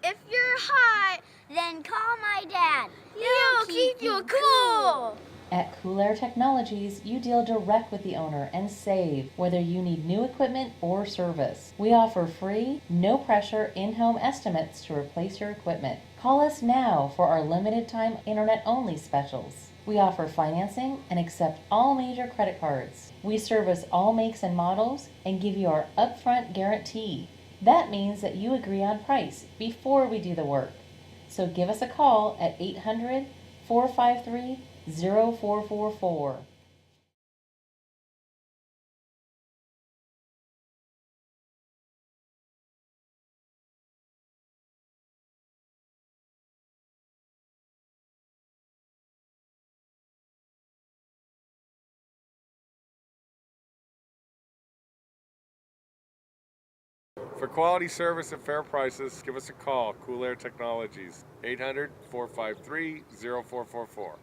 If you're hot, then call my dad. He'll keep you cool. At Cool Air Technologies, you deal direct with the owner and save, whether you need new equipment or service. We offer free, no-pressure in-home estimates to replace your equipment. Call us now for our limited-time internet-only specials. We offer financing and accept all major credit cards. We service all makes and models and give you our upfront guarantee. That means that you agree on price before we do the work. So give us a call at 800-453-0444. For quality service and fair prices, give us a call. Cool Air Technologies, 800-453-0444.